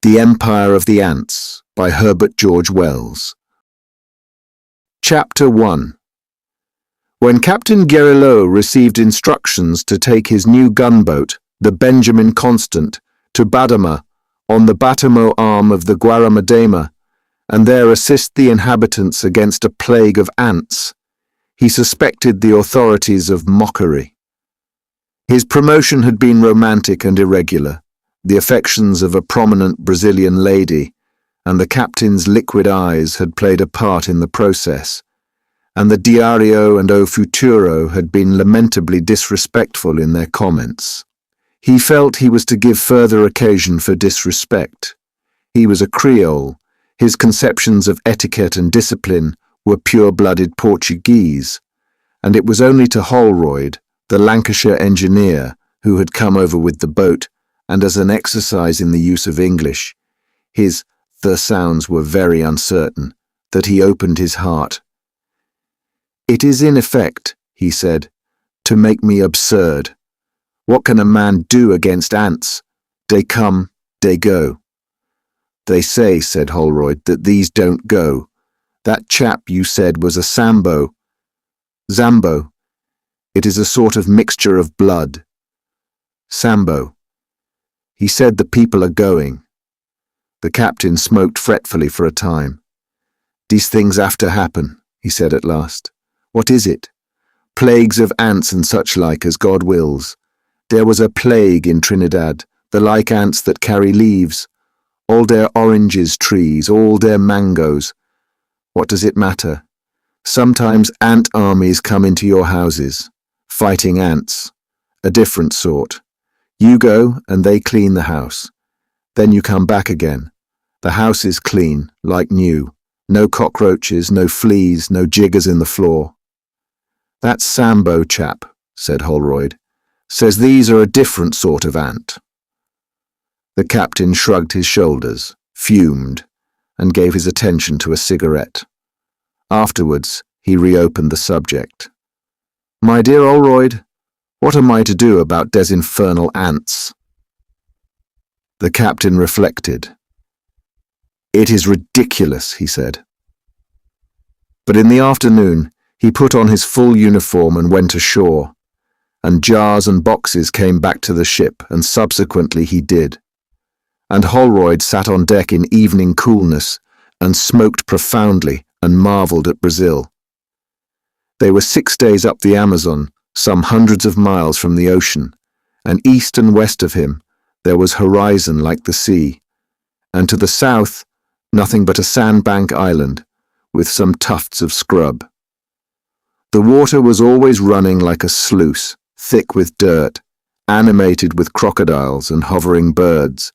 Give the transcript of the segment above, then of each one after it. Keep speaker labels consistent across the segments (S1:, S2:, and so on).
S1: The Empire of the Ants by Herbert George Wells. Chapter 1. When Captain Gerilleau received instructions to take his new gunboat, the Benjamin Constant, to Badama on the Batamo arm of the Guaramadema, and there assist the inhabitants against a plague of ants, he suspected the authorities of mockery. His promotion had been romantic and irregular, the affections of a prominent Brazilian lady, and the captain's liquid eyes had played a part in the process, and the Diario and O Futuro had been lamentably disrespectful in their comments. He felt he was to give further occasion for disrespect. He was a Creole. His conceptions of etiquette and discipline were pure-blooded Portuguese, and it was only to Holroyd, the Lancashire engineer, who had come over with the boat, and as an exercise in the use of English, the sounds were very uncertain, that he opened his heart. "It is in effect," he said, "to make me absurd. What can a man do against ants? They come, they go." "They say," said Holroyd, "that these don't go. That chap you said was a Sambo." "Zambo. It is a sort of mixture of blood." "Sambo. He said the people are going." The captain smoked fretfully for a time. "These things have to happen," he said at last. "What is it? Plagues of ants and such like as God wills. There was a plague in Trinidad, the like ants that carry leaves, all their oranges trees, all their mangoes. What does it matter? Sometimes ant armies come into your houses, fighting ants, a different sort. You go and they clean the house. Then you come back again. The house is clean, like new. No cockroaches, no fleas, no jiggers in the floor." "That Sambo chap," said Holroyd, "says these are a different sort of ant." The captain shrugged his shoulders, fumed, and gave his attention to a cigarette. Afterwards, he reopened the subject. "My dear Holroyd, what am I to do about des infernal ants?" The captain reflected. "It is ridiculous," he said. But in the afternoon, he put on his full uniform and went ashore, and jars and boxes came back to the ship, and subsequently he did. And Holroyd sat on deck in evening coolness and smoked profoundly and marvelled at Brazil. They were 6 days up the Amazon, some hundreds of miles from the ocean, and east and west of him there was horizon like the sea, and to the south nothing but a sandbank island with some tufts of scrub. The water was always running like a sluice, thick with dirt, animated with crocodiles and hovering birds,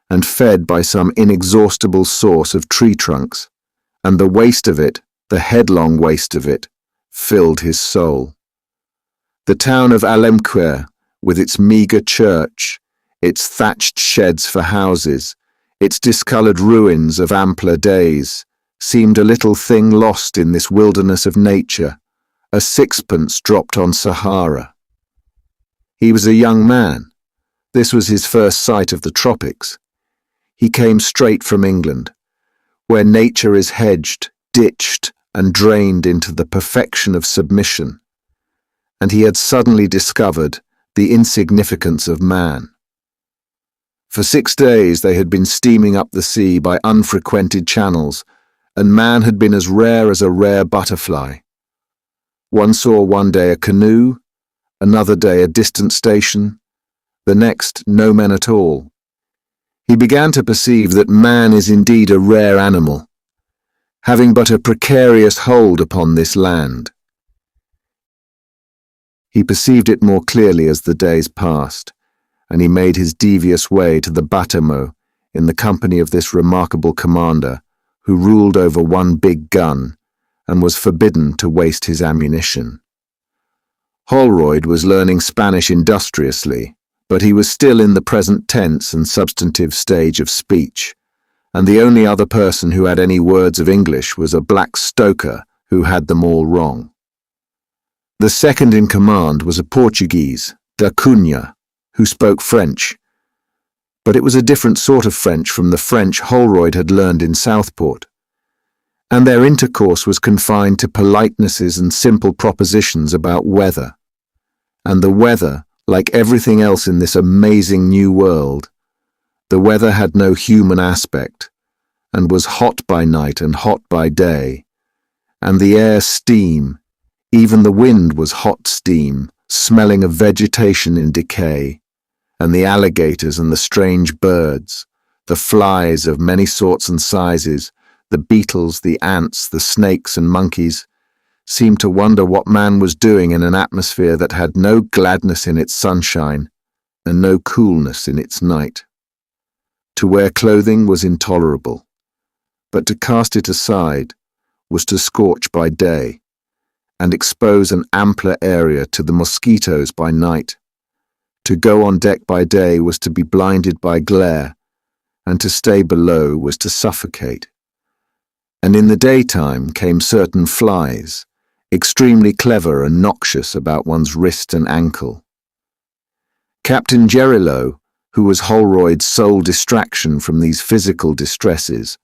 S1: and fed by some inexhaustible source of tree trunks, and the waste of it, the headlong waste of it, filled his soul. The town of Alemquer, with its meagre church, its thatched sheds for houses, its discoloured ruins of ampler days, seemed a little thing lost in this wilderness of nature, a sixpence dropped on Sahara. He was a young man. This was his first sight of the tropics. He came straight from England, where nature is hedged, ditched, and drained into the perfection of submission, and he had suddenly discovered the insignificance of man. For 6 days they had been steaming up the sea by unfrequented channels, and man had been as rare as a rare butterfly. One saw one day a canoe, another day a distant station, the next no men at all. He began to perceive that man is indeed a rare animal, having but a precarious hold upon this land. He perceived it more clearly as the days passed, and he made his devious way to the Batamo in the company of this remarkable commander who ruled over one big gun and was forbidden to waste his ammunition. Holroyd was learning Spanish industriously, but he was still in the present tense and substantive stage of speech, and the only other person who had any words of English was a black stoker who had them all wrong. The second in command was a Portuguese, da Cunha, who spoke French, But it was a different sort of French from the French Holroyd had learned in Southport. And their intercourse was confined to politenesses and simple propositions about weather. And the weather, like everything else in this amazing new world, the weather had no human aspect, and was hot by night and hot by day, and the air steam, even the wind was hot steam, smelling of vegetation in decay, and the alligators and the strange birds, the flies of many sorts and sizes, the beetles, the ants, the snakes and monkeys, seemed to wonder what man was doing in an atmosphere that had no gladness in its sunshine and no coolness in its night. To wear clothing was intolerable, but to cast it aside was to scorch by day and expose an ampler area to the mosquitoes by night. To go on deck by day was to be blinded by glare, and to stay below was to suffocate. And in the daytime came certain flies, extremely clever and noxious about one's wrist and ankle. Captain Gerilleau, who was Holroyd's sole distraction from these physical distresses,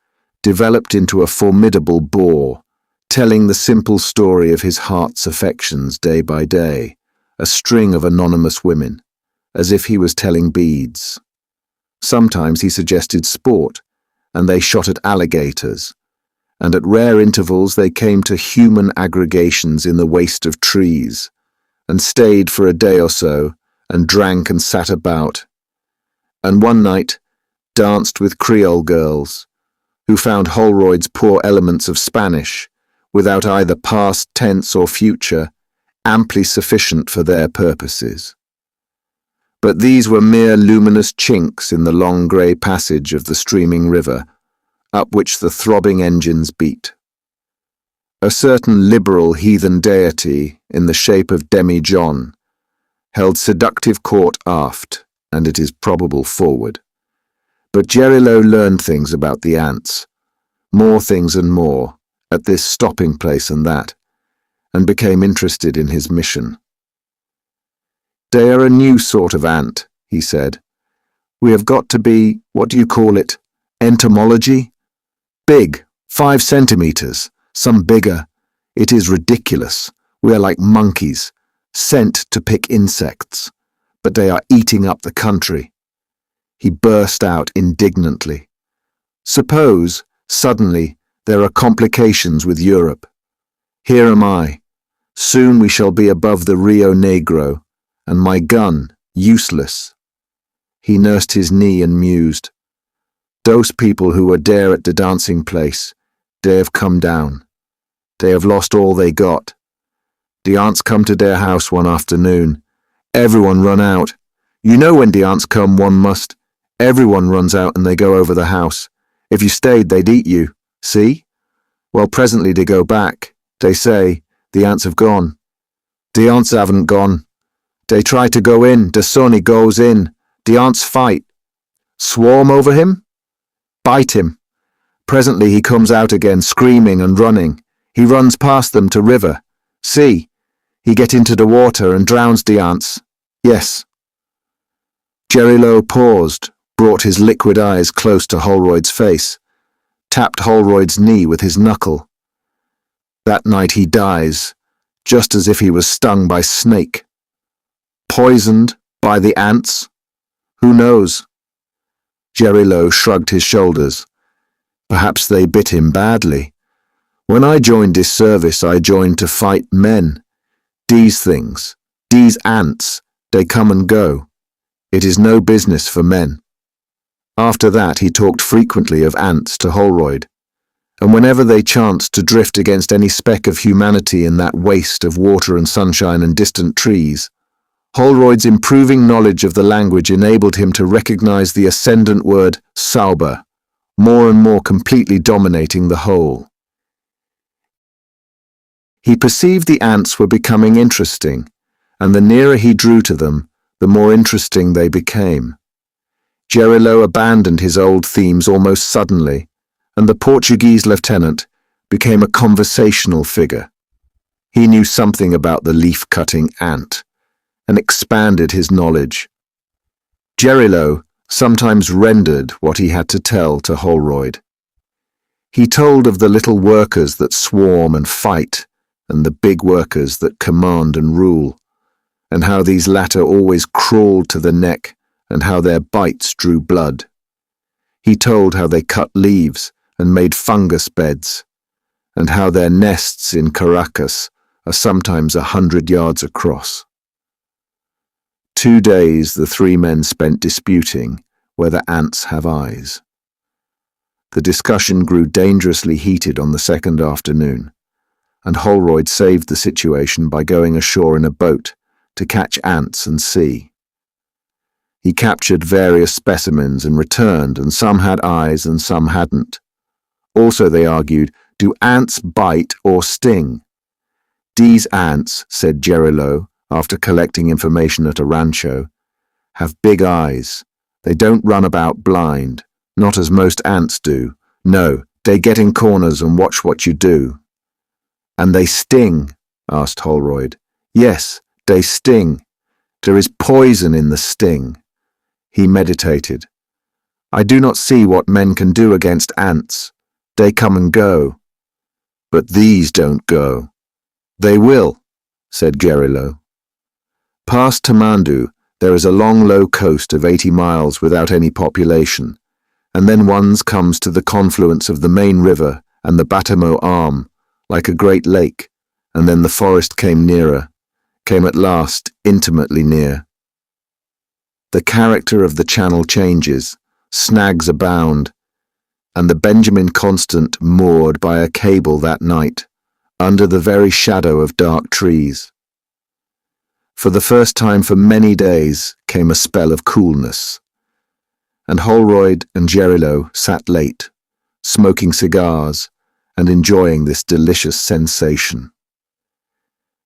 S1: developed into a formidable bore, telling the simple story of his heart's affections day by day, a string of anonymous women, as if he was telling beads. Sometimes he suggested sport, and they shot at alligators, and at rare intervals they came to human aggregations in the waste of trees, and stayed for a day or so, and drank and sat about, and one night danced with Creole girls, who found Holroyd's poor elements of Spanish, without either past tense or future, amply sufficient for their purposes. But these were mere luminous chinks in the long grey passage of the streaming river, up which the throbbing engines beat. A certain liberal heathen deity, in the shape of Demi-John, held seductive court aft, and it is probable forward. But Gerilleau learned things about the ants, more things and more, at this stopping place and that, and became interested in his mission. "They are a new sort of ant," he said. "We have got to be, what do you call it, entomology? Big, 5 centimeters, some bigger. It is ridiculous. We are like monkeys, sent to pick insects, but they are eating up the country." He burst out indignantly. "Suppose, suddenly, there are complications with Europe. Here am I. Soon we shall be above the Rio Negro, and my gun, useless." He nursed his knee and mused. "Those people who were there at the dancing place, they have come down. They have lost all they got. The aunts come to their house one afternoon. Everyone run out. You know when the aunts come, one must. Everyone runs out and they go over the house. If you stayed, they'd eat you. See? Well, presently they go back. They say, the aunts have gone. The aunts haven't gone. They try to go in. The son, he goes in. The aunts fight. Swarm over him? Bite him. Presently he comes out again, screaming and running. He runs past them to river. See? He get into the water and drowns the aunts. Yes." Gerilleau paused, brought his liquid eyes close to Holroyd's face, tapped Holroyd's knee with his knuckle. "That night he dies, just as if he was stung by snake. Poisoned by the ants? Who knows?" Gerilleau shrugged his shoulders. "Perhaps they bit him badly. When I joined this service, I joined to fight men. These things, these ants, they come and go. It is no business for men." After that he talked frequently of ants to Holroyd, and whenever they chanced to drift against any speck of humanity in that waste of water and sunshine and distant trees, Holroyd's improving knowledge of the language enabled him to recognize the ascendant word sauber, more and more completely dominating the whole. He perceived the ants were becoming interesting, and the nearer he drew to them, the more interesting they became. Gerilleau abandoned his old themes almost suddenly, and the Portuguese lieutenant became a conversational figure. He knew something about the leaf-cutting ant, and expanded his knowledge. Gerilleau, sometimes rendered what he had to tell to Holroyd. He told of the little workers that swarm and fight, and the big workers that command and rule, and how these latter always crawled to the neck, and how their bites drew blood. He told how they cut leaves and made fungus beds, and how their nests in Caracas are sometimes 100 yards across. 2 days the 3 men spent disputing whether ants have eyes. The discussion grew dangerously heated on the second afternoon, and Holroyd saved the situation by going ashore in a boat to catch ants and see. He captured various specimens and returned, and some had eyes and some hadn't. Also, they argued, do ants bite or sting? These ants, said Gerilleau, after collecting information at a rancho, have big eyes. They don't run about blind, not as most ants do. No, they get in corners and watch what you do. And they sting? Asked Holroyd. Yes, they sting. There is poison in the sting. He meditated. I do not see what men can do against ants. They come and go. But these don't go. They will, said Gerilleau. Past Tamandu, there is a long low coast of 80 miles without any population, and then one comes to the confluence of the main river and the Batamo arm, like a great lake, and then the forest came nearer, came at last intimately near. The character of the channel changes, snags abound, and the Benjamin Constant moored by a cable that night, under the very shadow of dark trees. For the first time for many days came a spell of coolness, and Holroyd and Gerilleau sat late, smoking cigars and enjoying this delicious sensation.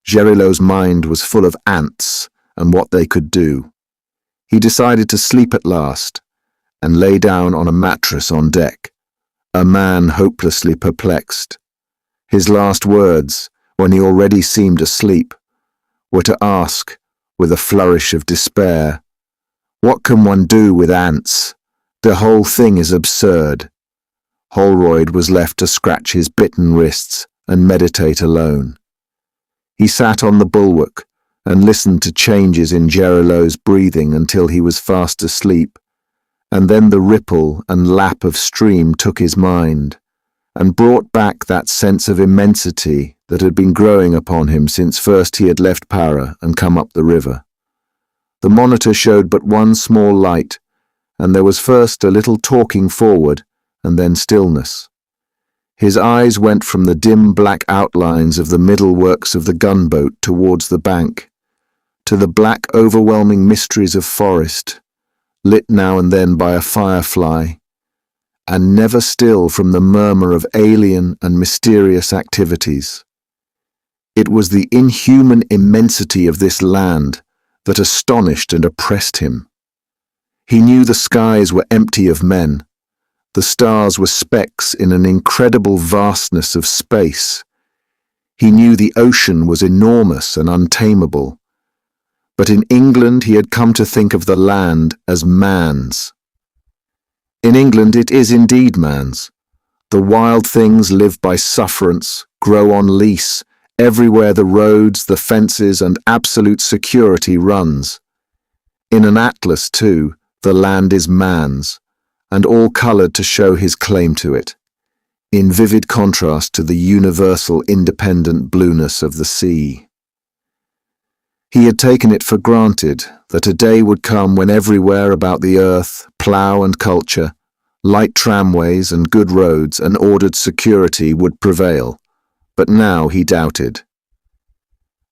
S1: Gerilleau's mind was full of ants and what they could do. He decided to sleep at last and lay down on a mattress on deck, a man hopelessly perplexed. His last words, when he already seemed asleep, were to ask, with a flourish of despair, what can one do with ants? The whole thing is absurd. Holroyd was left to scratch his bitten wrists and meditate alone. He sat on the bulwark and listened to changes in Gerilleau's breathing until he was fast asleep, and then the ripple and lap of stream took his mind, and brought back that sense of immensity that had been growing upon him since first he had left Para and come up the river. The monitor showed but one small light, and there was first a little talking forward, and then stillness. His eyes went from the dim black outlines of the middle works of the gunboat towards the bank, to the black overwhelming mysteries of forest, lit now and then by a firefly, and never still from the murmur of alien and mysterious activities. It was the inhuman immensity of this land that astonished and oppressed him. He knew the skies were empty of men. The stars were specks in an incredible vastness of space. He knew the ocean was enormous and untamable. But in England he had come to think of the land as man's. In England it is indeed man's. The wild things live by sufferance, grow on lease, everywhere the roads, the fences, and absolute security runs. In an atlas, too, the land is man's, and all coloured to show his claim to it, in vivid contrast to the universal independent blueness of the sea. He had taken it for granted that a day would come when everywhere about the earth, plough and culture, light tramways and good roads and ordered security would prevail, but now he doubted.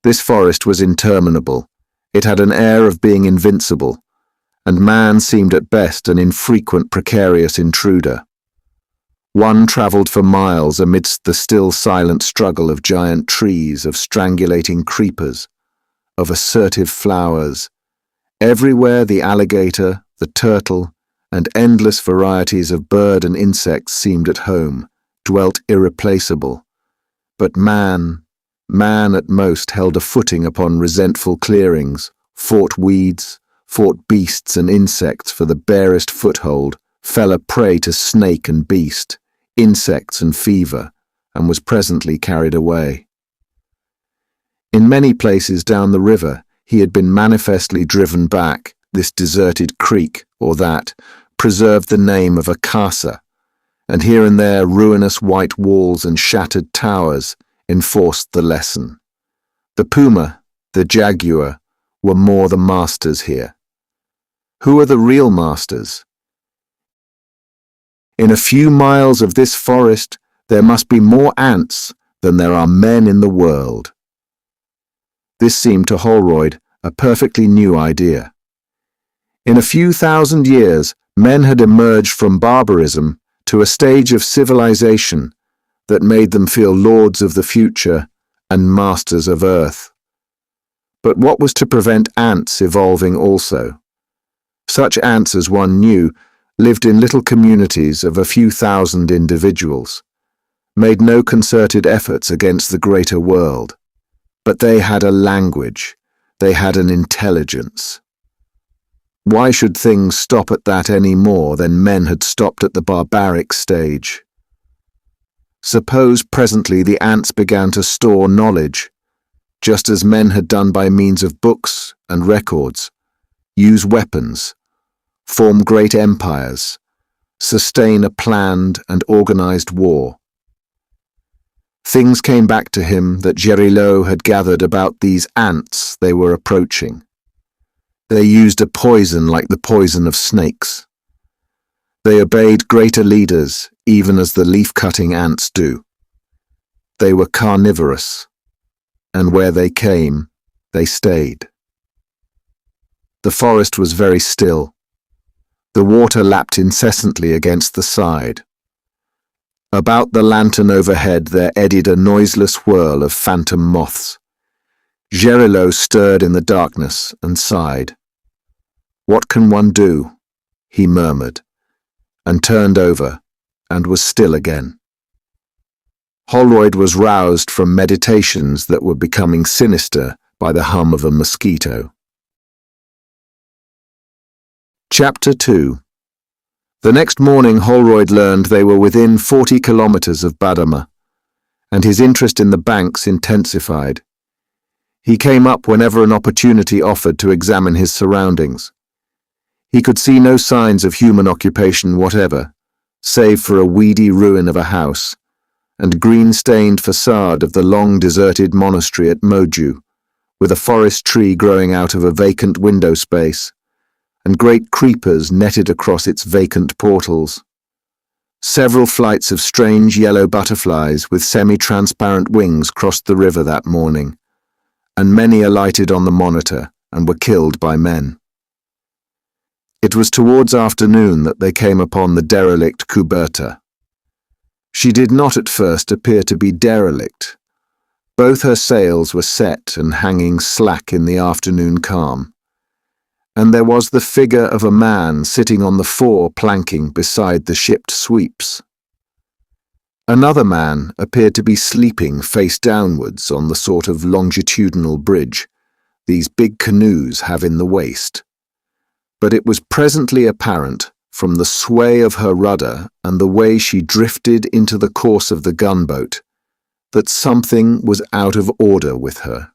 S1: This forest was interminable. It had an air of being invincible, and man seemed at best an infrequent precarious intruder. One travelled for miles amidst the still silent struggle of giant trees, of strangulating creepers, of assertive flowers. Everywhere the alligator, the turtle, and endless varieties of bird and insects seemed at home, dwelt irreplaceable. But man at most held a footing upon resentful clearings, fought weeds, fought beasts and insects for the barest foothold, fell a prey to snake and beast, insects and fever, and was presently carried away. In many places down the river, he had been manifestly driven back, this deserted creek or that, preserved the name of a casa, and here and there ruinous white walls and shattered towers enforced the lesson. The puma, the jaguar, were more the masters here. Who are the real masters? In a few miles of this forest, there must be more ants than there are men in the world. This seemed to Holroyd a perfectly new idea. In a few thousand years, men had emerged from barbarism to a stage of civilization that made them feel lords of the future and masters of Earth. But what was to prevent ants evolving also? Such ants as one knew lived in little communities of a few thousand individuals, made no concerted efforts against the greater world. But they had a language, they had an intelligence. Why should things stop at that any more than men had stopped at the barbaric stage? Suppose presently the ants began to store knowledge, just as men had done by means of books and records, use weapons, form great empires, sustain a planned and organized war. Things came back to him that Gerilleau had gathered about these ants they were approaching. They used a poison like the poison of snakes. They obeyed greater leaders, even as the leaf-cutting ants do. They were carnivorous, and where they came, they stayed. The forest was very still. The water lapped incessantly against the side. About the lantern overhead there eddied a noiseless whirl of phantom moths. Gerilleau stirred in the darkness and sighed. "What can one do?" he murmured, and turned over, and was still again. Holroyd was roused from meditations that were becoming sinister by the hum of a mosquito. Chapter 2. The next morning Holroyd learned they were within 40 kilometers of Badama, and his interest in the banks intensified. He came up whenever an opportunity offered to examine his surroundings. He could see no signs of human occupation whatever, save for a weedy ruin of a house, and green-stained facade of the long-deserted monastery at Moju, with a forest tree growing out of a vacant window space, and great creepers netted across its vacant portals. Several flights of strange yellow butterflies with semi-transparent wings crossed the river that morning, and many alighted on the monitor and were killed by men. It was towards afternoon that they came upon the derelict Cuberta. She did not at first appear to be derelict. Both her sails were set and hanging slack in the afternoon calm, and there was the figure of a man sitting on the fore planking beside the shipped sweeps. Another man appeared to be sleeping face downwards on the sort of longitudinal bridge these big canoes have in the waist. But it was presently apparent, from the sway of her rudder and the way she drifted into the course of the gunboat, that something was out of order with her.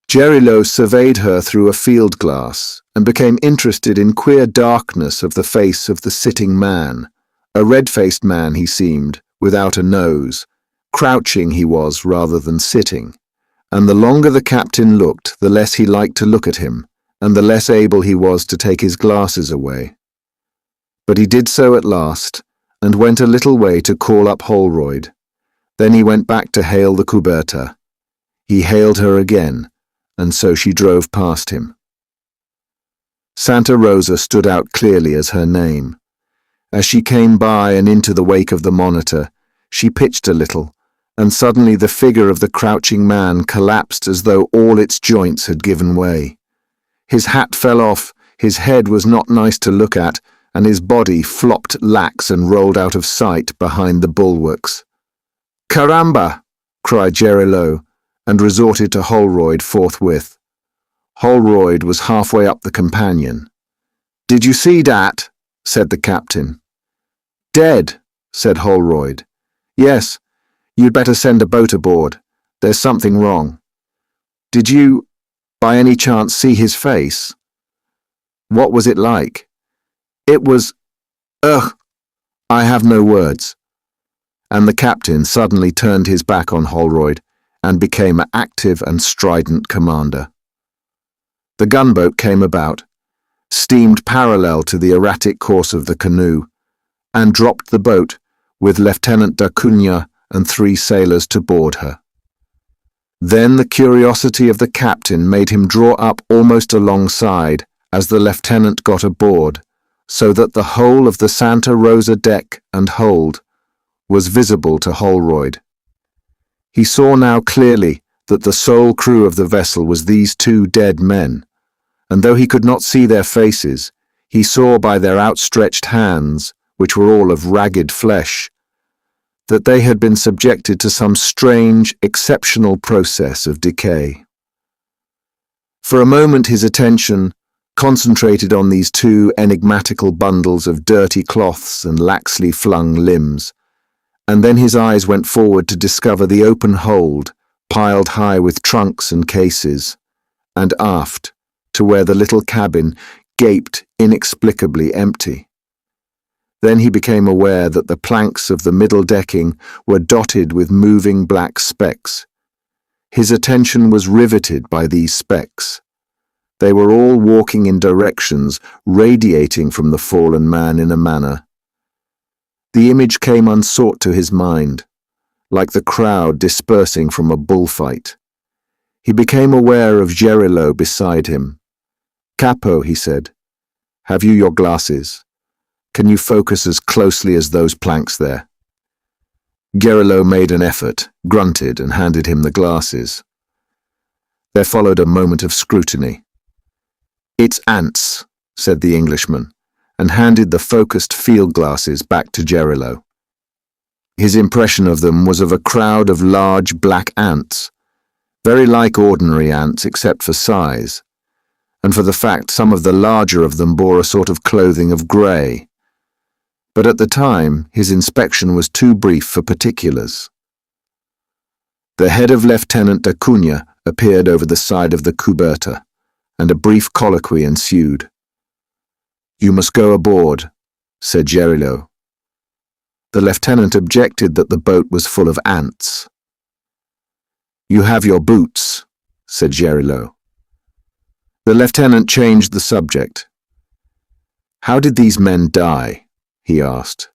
S1: Gerilleau surveyed her through a field glass and became interested in queer darkness of the face of the sitting man. A red-faced man he seemed, without a nose. Crouching he was rather than sitting, and the longer the captain looked, the less he liked to look at him, and the less able he was to take his glasses away. But he did so at last, and went a little way to call up Holroyd. Then he went back to hail the Cuberta. He hailed her again, and so she drove past him. Santa Rosa stood out clearly as her name. As she came by and into the wake of the monitor, she pitched a little, and suddenly the figure of the crouching man collapsed as though all its joints had given way. His hat fell off, his head was not nice to look at, and his body flopped lax and rolled out of sight behind the bulwarks. "Caramba!" cried Gerilleau, and resorted to Holroyd forthwith. Holroyd was halfway up the companion. "Did you see that?" said the captain. "Dead," said Holroyd. "Yes, you'd better send a boat aboard. There's something wrong. Did you, by any chance, see his face? What was it like?" "It was... ugh, I have no words." And the captain suddenly turned his back on Holroyd and became an active and strident commander. The gunboat came about, steamed parallel to the erratic course of the canoe, and dropped the boat with Lieutenant d'Acunha and 3 sailors to board her. Then the curiosity of the captain made him draw up almost alongside as the lieutenant got aboard, so that the whole of the Santa Rosa deck and hold was visible to Holroyd. He saw now clearly that the sole crew of the vessel was these 2 dead men, and though he could not see their faces, he saw by their outstretched hands, which were all of ragged flesh, that they had been subjected to some strange, exceptional process of decay. For a moment his attention concentrated on these 2 enigmatical bundles of dirty cloths and laxly flung limbs, and then his eyes went forward to discover the open hold, piled high with trunks and cases, and aft, to where the little cabin gaped inexplicably empty. Then he became aware that the planks of the middle decking were dotted with moving black specks. His attention was riveted by these specks. They were all walking in directions radiating from the fallen man in a manner. The image came unsought to his mind, like the crowd dispersing from a bullfight. He became aware of Gerilleau beside him. "Capo," he said, "have you your glasses? Can you focus as closely as those planks there?" Gerilleau made an effort, grunted, and handed him the glasses. There followed a moment of scrutiny. "It's ants," said the Englishman, and handed the focused field glasses back to Gerilleau. His impression of them was of a crowd of large black ants, very like ordinary ants except for size, and for the fact some of the larger of them bore a sort of clothing of grey. But at the time, his inspection was too brief for particulars. The head of Lieutenant d'Acunha appeared over the side of the cuberta, and a brief colloquy ensued. "You must go aboard," said Gerilleau. The lieutenant objected that the boat was full of ants. "You have your boots," said Gerilleau. The lieutenant changed the subject. "How did these men die?" he asked.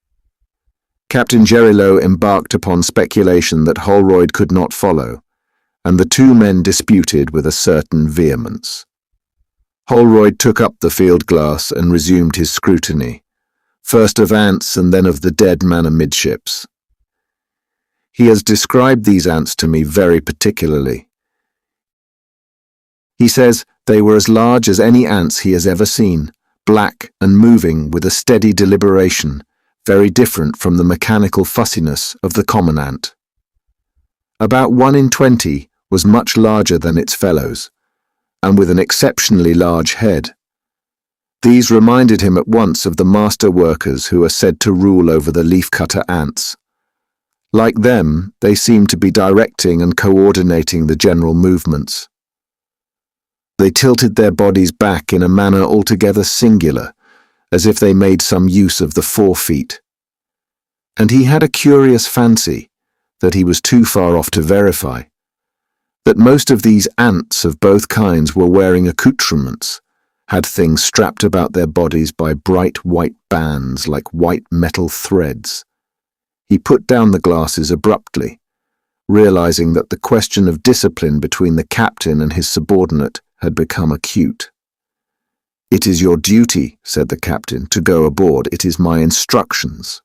S1: Captain Gerilleau embarked upon speculation that Holroyd could not follow, and the 2 men disputed with a certain vehemence. Holroyd took up the field glass and resumed his scrutiny, first of ants and then of the dead man amidships. "He has described these ants to me very particularly. He says they were as large as any ants he has ever seen, black and moving with a steady deliberation, very different from the mechanical fussiness of the common ant. About 1 in 20 was much larger than its fellows, and with an exceptionally large head. These reminded him at once of the master workers who are said to rule over the leafcutter ants. Like them, they seemed to be directing and coordinating the general movements. They tilted their bodies back in a manner altogether singular, as if they made some use of the 4 feet. And he had a curious fancy, that he was too far off to verify, that most of these ants of both kinds were wearing accoutrements, had things strapped about their bodies by bright white bands like white metal threads. He put down the glasses abruptly, realizing that the question of discipline between the captain and his subordinate had become acute. "It is your duty," said the captain, "to go aboard. It is my instructions."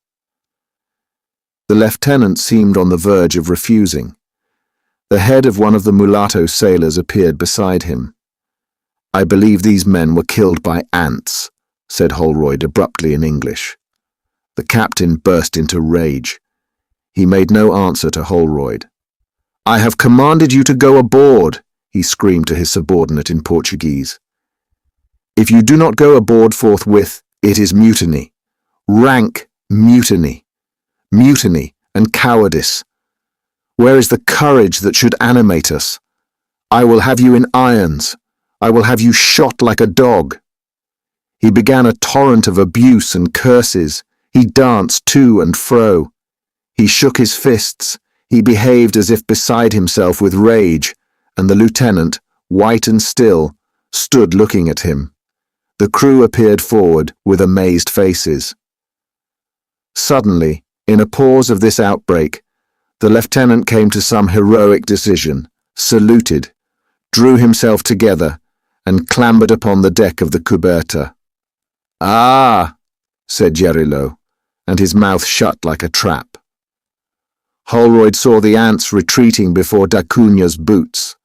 S1: The lieutenant seemed on the verge of refusing. The head of one of the mulatto sailors appeared beside him. "I believe these men were killed by ants," said Holroyd abruptly in English. The captain burst into rage. He made no answer to Holroyd. "I have commanded you to go aboard," he screamed to his subordinate in Portuguese. "If you do not go aboard forthwith, it is mutiny. Rank mutiny. Mutiny and cowardice. Where is the courage that should animate us? I will have you in irons. I will have you shot like a dog." He began a torrent of abuse and curses. He danced to and fro. He shook his fists. He behaved as if beside himself with rage, and the lieutenant, white and still, stood looking at him. The crew appeared forward with amazed faces. Suddenly, in a pause of this outbreak, the lieutenant came to some heroic decision, saluted, drew himself together, and clambered upon the deck of the cuberta. "Ah," said Gerilleau, and his mouth shut like a trap. Holroyd saw the ants retreating before da Cunha's boots.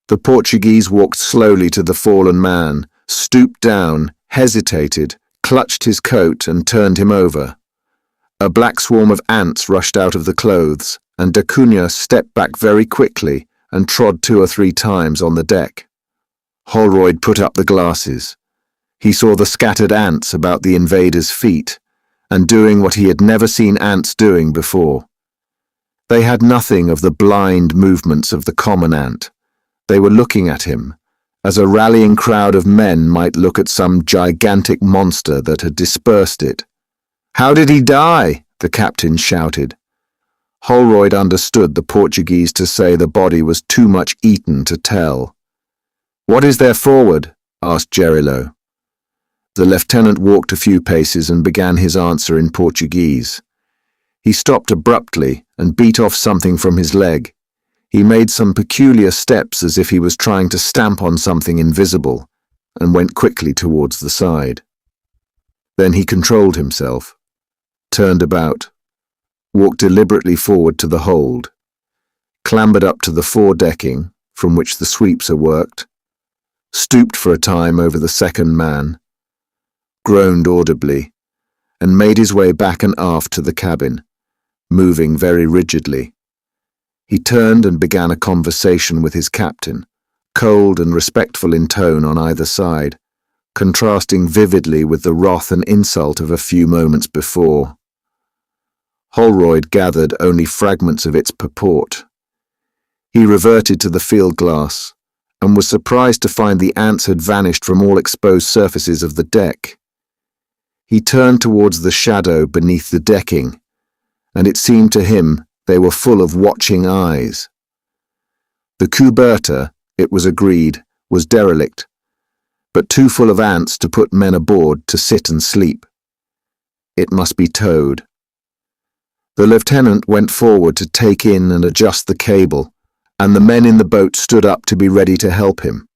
S1: The Portuguese walked slowly to the fallen man, stooped down, hesitated, clutched his coat, and turned him over. A black swarm of ants rushed out of the clothes, and da Cunha stepped back very quickly and trod 2 or 3 times on the deck. Holroyd put up the glasses. He saw the scattered ants about the invader's feet, and doing what he had never seen ants doing before. They had nothing of the blind movements of the common ant. They were looking at him, as a rallying crowd of men might look at some gigantic monster that had dispersed it. "How did he die?" the captain shouted. Holroyd understood the Portuguese to say the body was too much eaten to tell. "What is there forward?" asked Gerilleau. The lieutenant walked a few paces and began his answer in Portuguese. He stopped abruptly and beat off something from his leg. He made some peculiar steps as if he was trying to stamp on something invisible, and went quickly towards the side. Then he controlled himself, turned about, walked deliberately forward to the hold, clambered up to the fore-decking, from which the sweeps are worked, stooped for a time over the second man, groaned audibly, and made his way back and aft to the cabin, moving very rigidly. He turned and began a conversation with his captain, cold and respectful in tone on either side, contrasting vividly with the wrath and insult of a few moments before. Holroyd gathered only fragments of its purport. He reverted to the field glass, and was surprised to find the ants had vanished from all exposed surfaces of the deck. He turned towards the shadow beneath the decking, and it seemed to him they were full of watching eyes. The cuberta, it was agreed, was derelict, but too full of ants to put men aboard to sit and sleep. It must be towed. The lieutenant went forward to take in and adjust the cable, and the men in the boat stood up to be ready to help him.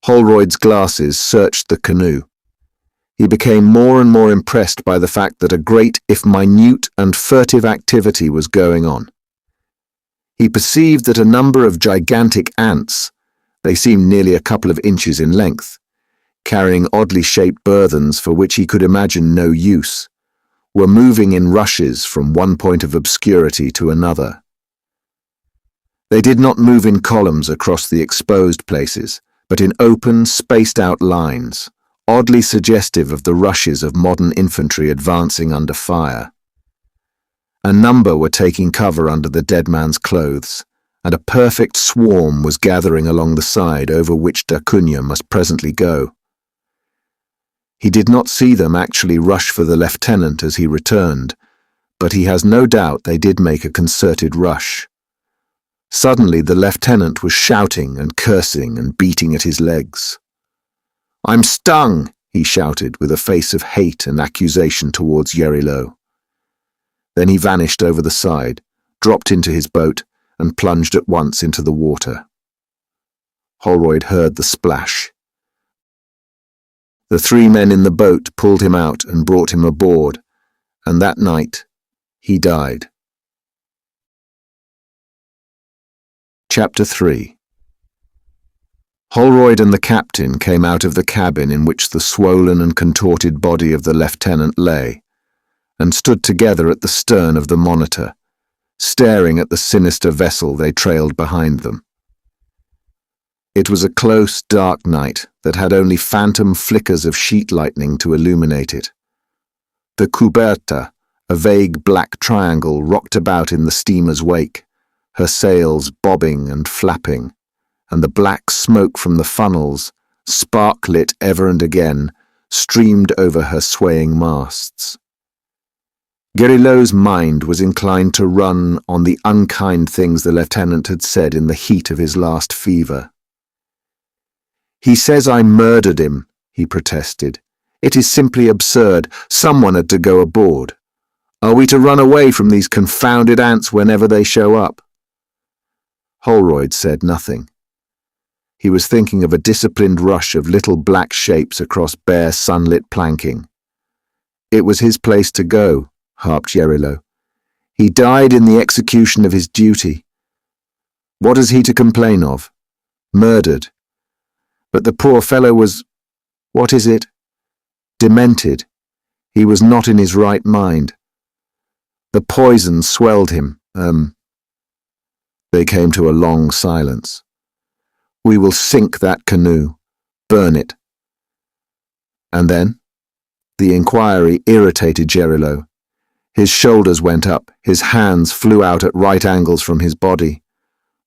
S1: Holroyd's glasses searched the canoe. He became more and more impressed by the fact that a great, if minute and furtive activity was going on. He perceived that a number of gigantic ants, they seemed nearly a couple of inches in length, carrying oddly shaped burthens for which he could imagine no use, were moving in rushes from one point of obscurity to another. They did not move in columns across the exposed places, but in open, spaced-out lines, oddly suggestive of the rushes of modern infantry advancing under fire. A number were taking cover under the dead man's clothes, and a perfect swarm was gathering along the side over which da Cunha must presently go. He did not see them actually rush for the lieutenant as he returned, but he has no doubt they did make a concerted rush. Suddenly the lieutenant was shouting and cursing and beating at his legs. "I'm stung," he shouted with a face of hate and accusation towards Gerilleau. Then he vanished over the side, dropped into his boat, and plunged at once into the water. Holroyd heard the splash. The 3 men in the boat pulled him out and brought him aboard, and that night he died. Chapter 3. Holroyd and the captain came out of the cabin in which the swollen and contorted body of the lieutenant lay, and stood together at the stern of the Monitor, staring at the sinister vessel they trailed behind them. It was a close, dark night that had only phantom flickers of sheet lightning to illuminate it. The cooperative, a vague black triangle, rocked about in the steamer's wake, her sails bobbing and flapping, and the black smoke from the funnels, spark-lit ever and again, streamed over her swaying masts. Gerilleau's mind was inclined to run on the unkind things the lieutenant had said in the heat of his last fever. "He says I murdered him," he protested. "It is simply absurd. Someone had to go aboard. Are we to run away from these confounded ants whenever they show up?" Holroyd said nothing. He was thinking of a disciplined rush of little black shapes across bare sunlit planking. It was his place to go, harped Gerilleau. He died in the execution of his duty. What is he to complain of? Murdered. But the poor fellow was, what is it? Demented. He was not in his right mind. The poison swelled him. They came to a long silence. "We will sink that canoe. Burn it." And then? The inquiry irritated Gerilleau. His shoulders went up, his hands flew out at right angles from his body.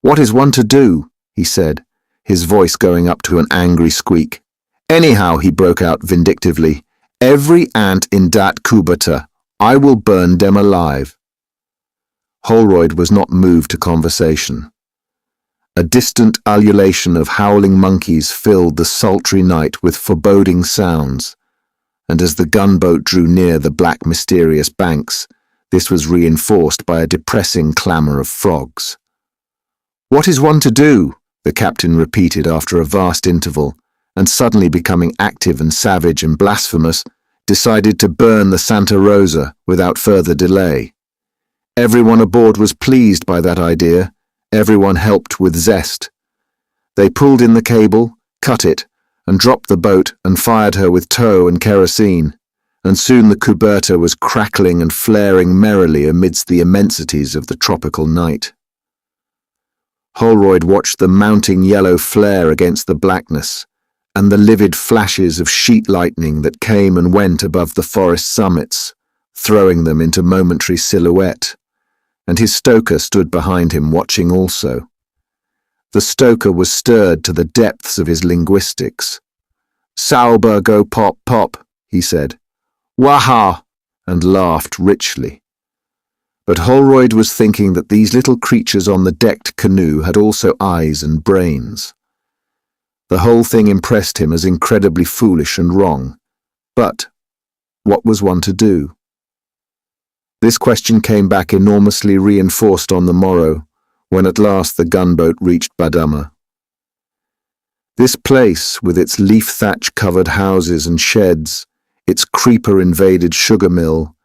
S1: "What is one to do?" he said, his voice going up to an angry squeak. "Anyhow," he broke out vindictively, "every ant in dat cooperative, I will burn them alive." Holroyd was not moved to conversation. A distant ululation of howling monkeys filled the sultry night with foreboding sounds, and as the gunboat drew near the black mysterious banks, this was reinforced by a depressing clamour of frogs. "What is one to do?" the captain repeated after a vast interval, and suddenly becoming active and savage and blasphemous, decided to burn the Santa Rosa without further delay. Everyone aboard was pleased by that idea. Everyone helped with zest. They pulled in the cable, cut it, and dropped the boat and fired her with tow and kerosene, and soon the cooperative was crackling and flaring merrily amidst the immensities of the tropical night. Holroyd watched the mounting yellow flare against the blackness, and the livid flashes of sheet lightning that came and went above the forest summits, throwing them into momentary silhouette, and his stoker stood behind him watching also. The stoker was stirred to the depths of his linguistics. "Sauber go pop pop," he said. "Waha!" and laughed richly. But Holroyd was thinking that these little creatures on the decked canoe had also eyes and brains. The whole thing impressed him as incredibly foolish and wrong. But what was one to do? This question came back enormously reinforced on the morrow, when at last the gunboat reached Badama. This place, with its leaf-thatch-covered houses and sheds, its creeper-invaded sugar mill,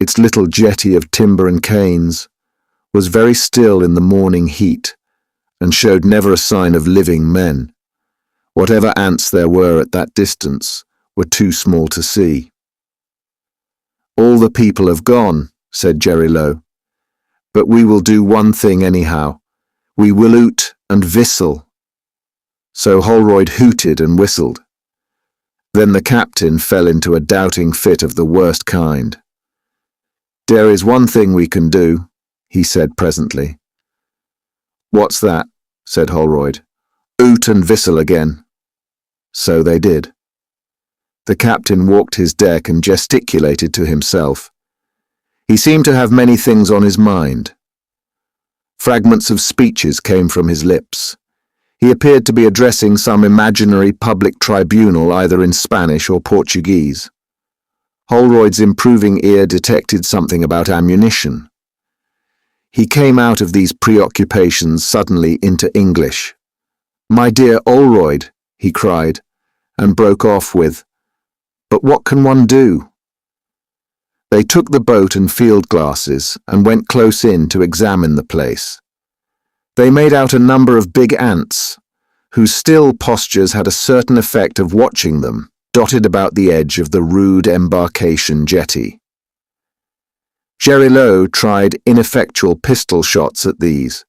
S1: its little jetty of timber and canes, was very still in the morning heat, and showed never a sign of living men. Whatever ants there were at that distance were too small to see. "All the people have gone," said Gerilleau. "But we will do one thing anyhow. We will hoot and whistle." So Holroyd hooted and whistled. Then the captain fell into a doubting fit of the worst kind. "There is one thing we can do," he said presently. "What's that?" said Holroyd. "Hoot and whistle again." So they did. The captain walked his deck and gesticulated to himself. He seemed to have many things on his mind. Fragments of speeches came from his lips. He appeared to be addressing some imaginary public tribunal either in Spanish or Portuguese. Holroyd's improving ear detected something about ammunition. He came out of these preoccupations suddenly into English. "My dear Holroyd," he cried, and broke off with, "But what can one do?" They took the boat and field glasses and went close in to examine the place. They made out a number of big ants, whose still postures had a certain effect of watching them, dotted about the edge of the rude embarkation jetty. Gerilleau tried ineffectual pistol shots at these.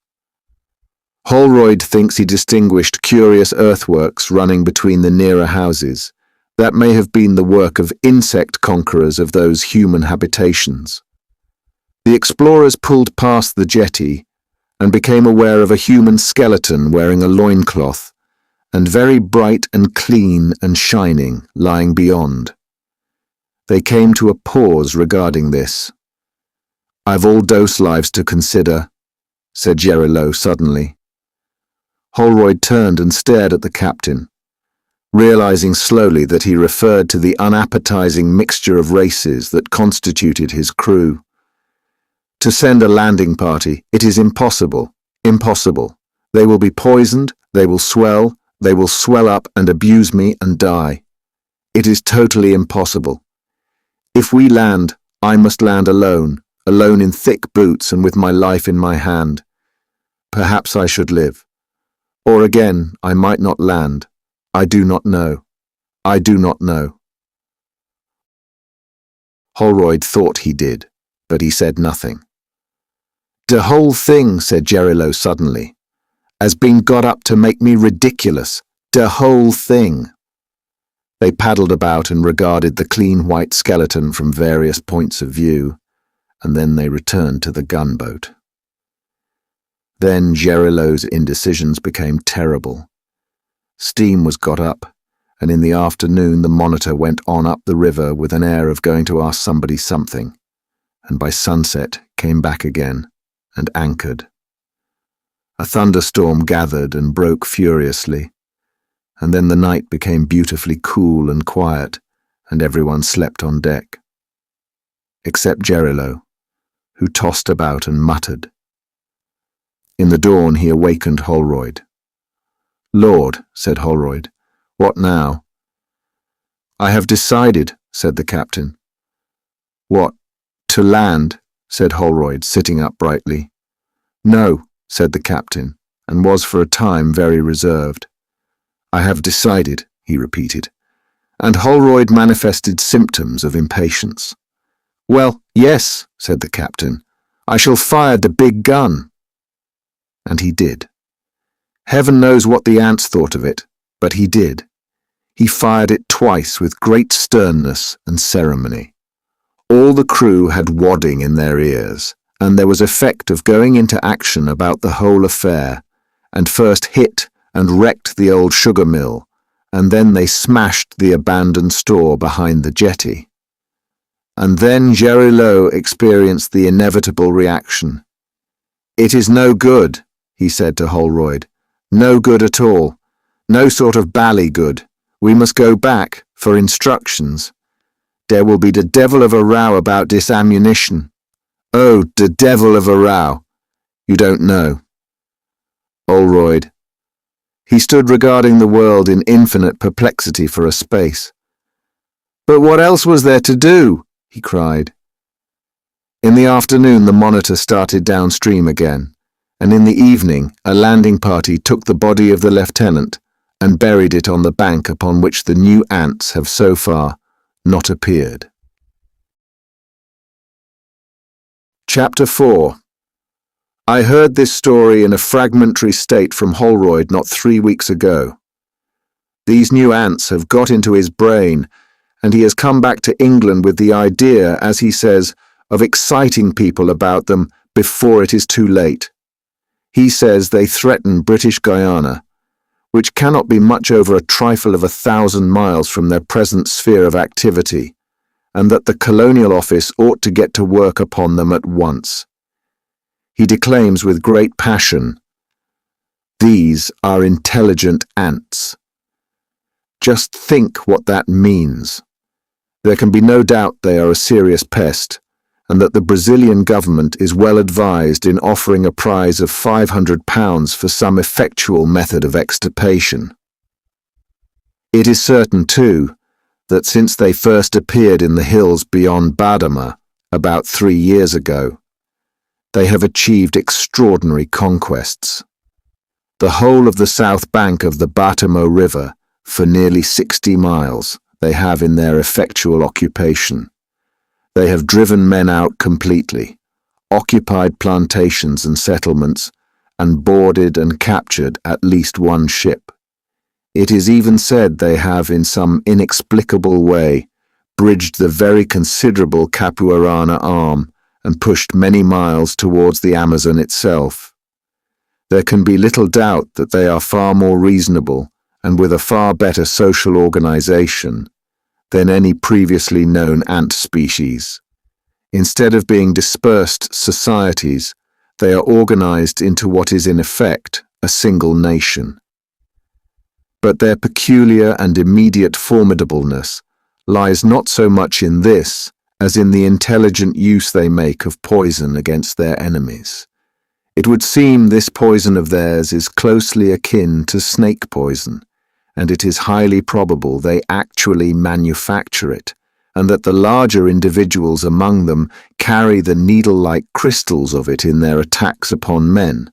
S1: Holroyd thinks he distinguished curious earthworks running between the nearer houses. That may have been the work of insect conquerors of those human habitations. The explorers pulled past the jetty and became aware of a human skeleton wearing a loincloth, and very bright and clean and shining, lying beyond. They came to a pause regarding this. "I've all those lives to consider," said Gerilleau suddenly. Holroyd turned and stared at the captain, realizing slowly that he referred to the unappetizing mixture of races that constituted his crew. To send a landing party, it is impossible, impossible. They will be poisoned, they will swell up and abuse me and die. It is totally impossible. If we land, I must land alone in thick boots and with my life in my hand. Perhaps I should live. Or again, I might not land. I do not know. I do not know. Holroyd thought he did, but he said nothing. "The whole thing," said Gerilleau suddenly, "has been got up to make me ridiculous. The whole thing." They paddled about and regarded the clean white skeleton from various points of view, and then they returned to the gunboat. Then Gerilleau's indecisions became terrible. Steam was got up, and in the afternoon the monitor went on up the river with an air of going to ask somebody something, and by sunset came back again and anchored. A thunderstorm gathered and broke furiously, and then the night became beautifully cool and quiet, and everyone slept on deck. Except Gerilleau, who tossed about and muttered. In the dawn he awakened Holroyd. "Lord," said Holroyd, "what now?" "I have decided," said the captain. "What, to land?" said Holroyd, sitting up brightly. "No," said the captain, and was for a time very reserved. "I have decided," he repeated, and Holroyd manifested symptoms of impatience. "Well, yes," said the captain, "I shall fire the big gun." And he did. Heaven knows what the ants thought of it, but he did. He fired it twice with great sternness and ceremony. All the crew had wadding in their ears, and there was effect of going into action about the whole affair, and first hit and wrecked the old sugar mill, and then they smashed the abandoned store behind the jetty. And then Gerilleau experienced the inevitable reaction. "It is no good," he said to Holroyd. "No good at all. No sort of bally good. We must go back for instructions. There will be the devil of a row about this ammunition. Oh, the devil of a row. You don't know." Holroyd. He stood regarding the world in infinite perplexity for a space. "But what else was there to do?" he cried. In the afternoon the monitor started downstream again, and in the evening a landing party took the body of the lieutenant and buried it on the bank upon which the new ants have so far not appeared. Chapter 4. I heard this story in a fragmentary state from Holroyd not 3 weeks ago. These new ants have got into his brain, and he has come back to England with the idea, as he says, of exciting people about them before it is too late. He says they threaten British Guiana, which cannot be much over a trifle of 1,000 miles from their present sphere of activity, and that the Colonial Office ought to get to work upon them at once. He declaims with great passion, "These are intelligent ants." Just think what that means. There can be no doubt they are a serious pest, and that the Brazilian government is well advised in offering a prize of £500 for some effectual method of extirpation. It is certain, too, that since they first appeared in the hills beyond Badama, about 3 years ago, they have achieved extraordinary conquests. The whole of the south bank of the Batamo River, for nearly 60 miles, they have in their effectual occupation. They have driven men out completely, occupied plantations and settlements, and boarded and captured at least one ship. It is even said they have, in some inexplicable way, bridged the very considerable Capuarana arm and pushed many miles towards the Amazon itself. There can be little doubt that they are far more reasonable and with a far better social organization than any previously known ant species. Instead of being dispersed societies, they are organized into what is in effect a single nation. But their peculiar and immediate formidableness lies not so much in this as in the intelligent use they make of poison against their enemies. It would seem this poison of theirs is closely akin to snake poison, and it is highly probable they actually manufacture it, and that the larger individuals among them carry the needle-like crystals of it in their attacks upon men.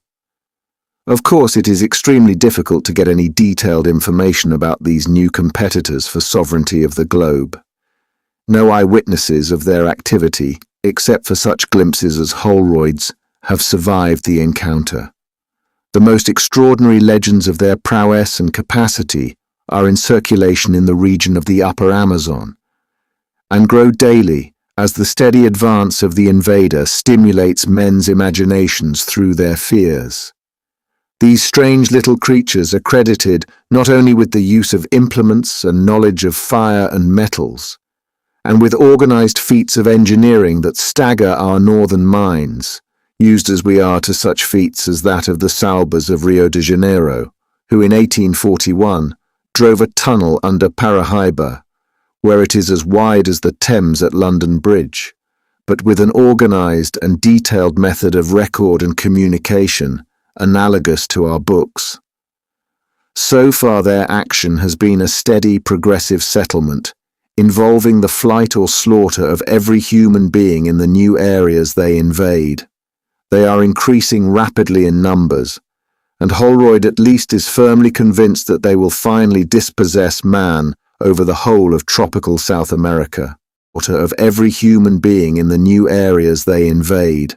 S1: Of course, it is extremely difficult to get any detailed information about these new competitors for sovereignty of the globe. No eyewitnesses of their activity, except for such glimpses as Holroyd's, have survived the encounter. The most extraordinary legends of their prowess and capacity are in circulation in the region of the upper Amazon, and grow daily as the steady advance of the invader stimulates men's imaginations through their fears. These strange little creatures are credited not only with the use of implements and knowledge of fire and metals, and with organized feats of engineering that stagger our northern minds, used as we are to such feats as that of the Saubers of Rio de Janeiro, who in 1841 drove a tunnel under Paraíba, where it is as wide as the Thames at London Bridge, but with an organized and detailed method of record and communication analogous to our books. So far their action has been a steady, progressive settlement, involving the flight or slaughter of every human being in the new areas they invade. They are increasing rapidly in numbers, and Holroyd at least is firmly convinced that they will finally dispossess man over the whole of tropical South America, of every human being in the new areas they invade.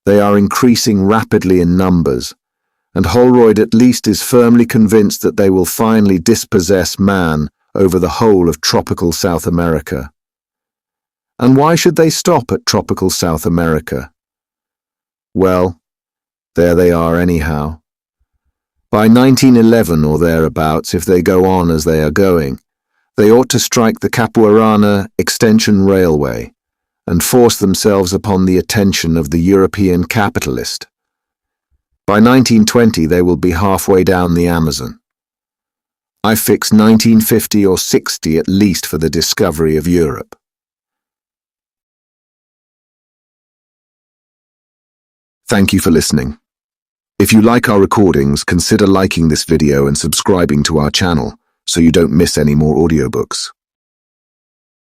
S1: They are increasing rapidly in numbers, and Holroyd at least is firmly convinced that they will finally dispossess man over the whole of tropical South America. And why should they stop at tropical South America? Well, there they are anyhow. By 1911 or thereabouts, if they go on as they are going, they ought to strike the Capuarana Extension Railway and force themselves upon the attention of the European capitalist. By 1920 they will be halfway down the Amazon. I fix 1950 or 60 at least for the discovery of Europe. Thank you for listening. If you like our recordings, consider liking this video and subscribing to our channel so you don't miss any more audiobooks.